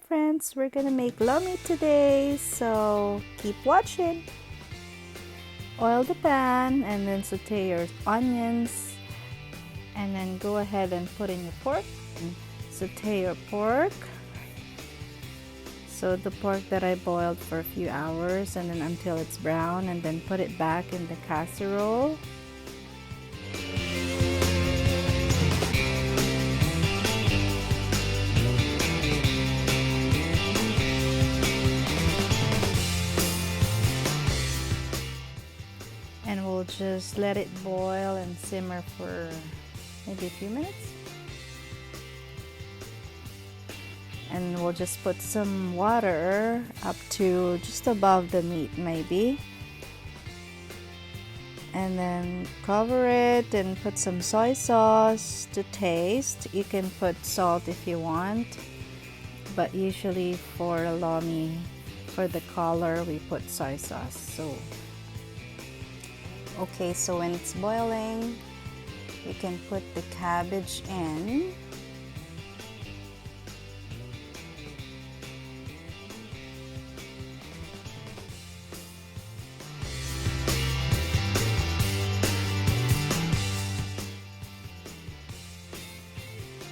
friends, we're gonna make lomi today, so keep watching. Oil the pan and then saute your onions, and then go ahead and put in your pork. Saute your pork. So the pork that I boiled for a few hours, and then until it's brown, and then put it back in the casserole. And we'll just let it boil and simmer for maybe a few minutes. And we'll just put some water up to just above the meat maybe. And then cover it and put some soy sauce to taste. You can put salt if you want, but usually for lomi, for the color, we put soy sauce. Okay, so when it's boiling, you can put the cabbage in.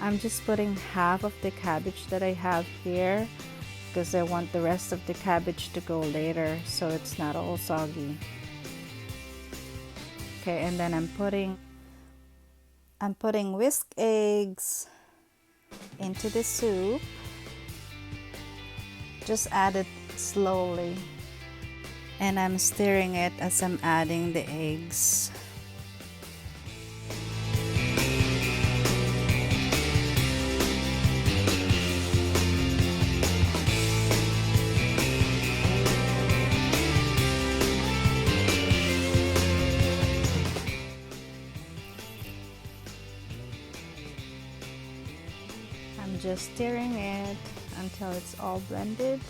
I'm just putting half of the cabbage that I have here because I want the rest of the cabbage to go later so it's not all soggy. Okay, and then I'm putting whisked eggs into the soup. Just add it slowly, and I'm stirring it as I'm adding the eggs. I'm just stirring it until it's all blended,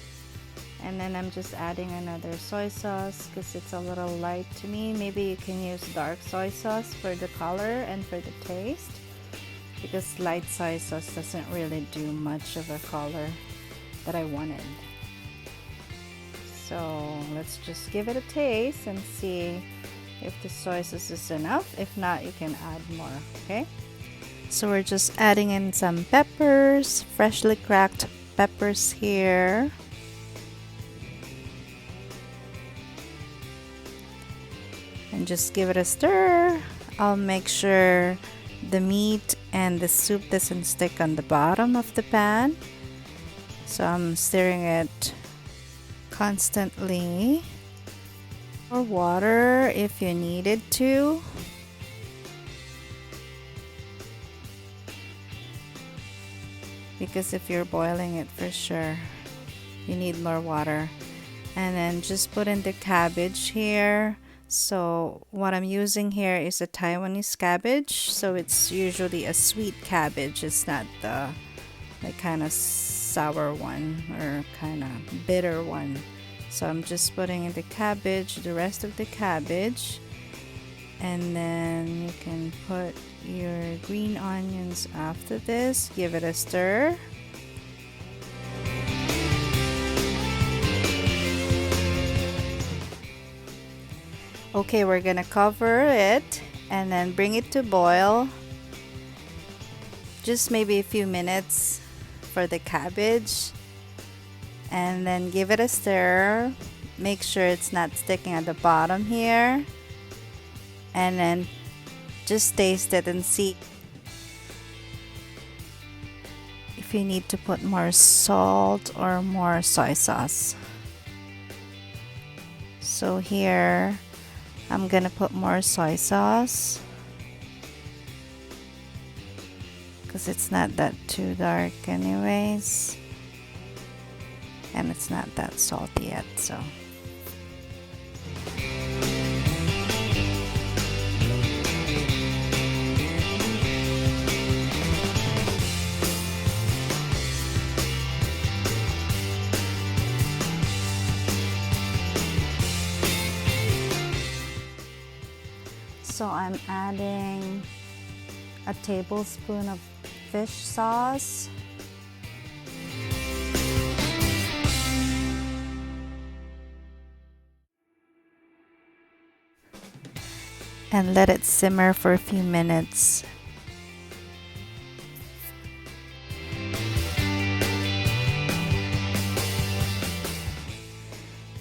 and then I'm just adding another soy sauce because it's a little light to me. Maybe you can use dark soy sauce for the color and for the taste, because light soy sauce doesn't really do much of a color that I wanted. So let's just give it a taste and see if the soy sauce is enough. If not, you can add more, okay? So we're just adding in some peppers, freshly cracked peppers here. And just give it a stir. I'll make sure the meat and the soup doesn't stick on the bottom of the pan. So I'm stirring it constantly. Or water if you needed to. Because if you're boiling it, for sure you need more water. And then just put in the cabbage here. So what I'm using here is a Taiwanese cabbage, so it's usually a sweet cabbage. It's not the like kind of sour one or kind of bitter one. So I'm just putting in the cabbage, the rest of the cabbage, and then you can put your green onions after this. Give it a stir. Okay, we're gonna cover it and then bring it to boil. Just maybe a few minutes for the cabbage, and then give it a stir. Make sure it's not sticking at the bottom here, and then just taste it and see if you need to put more salt or more soy sauce. So here I'm gonna put more soy sauce because it's not that too dark anyways, and it's not that salty yet. So I'm adding a tablespoon of fish sauce. and let it simmer for a few minutes.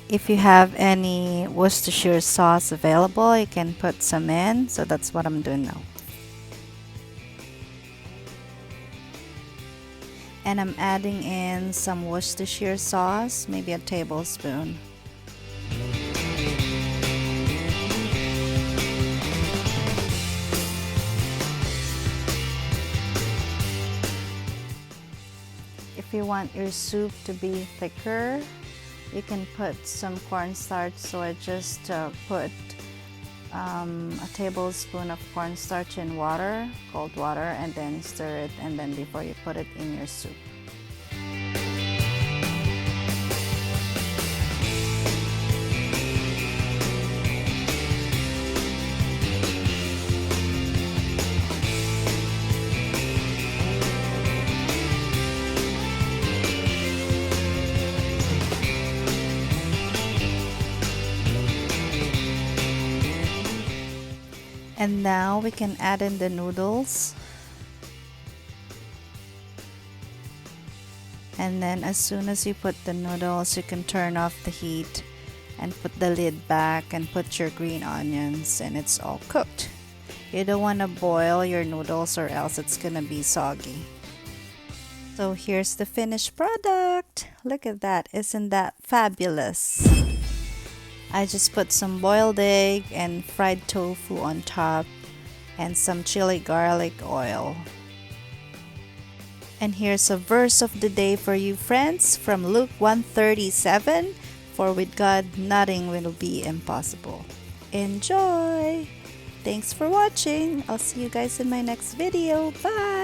If you have any Worcestershire sauce available, you can put some in. So that's what I'm doing now. And I'm adding in some Worcestershire sauce, maybe a tablespoon. If you want your soup to be thicker, you can put some cornstarch. So I just put a tablespoon of cornstarch in water, cold water, and then stir it, and then before you put it in your soup. And now we can add in the noodles. And then as soon as you put the noodles, you can turn off the heat and put the lid back and put your green onions, and it's all cooked. You don't want to boil your noodles or else it's gonna be soggy. So here's the finished product. Look at that. Isn't that fabulous? I just put some boiled egg and fried tofu on top and some chili garlic oil. And here's a verse of the day for you friends from Luke 1:37, for with God nothing will be impossible. Enjoy! Thanks for watching. I'll see you guys in my next video. Bye!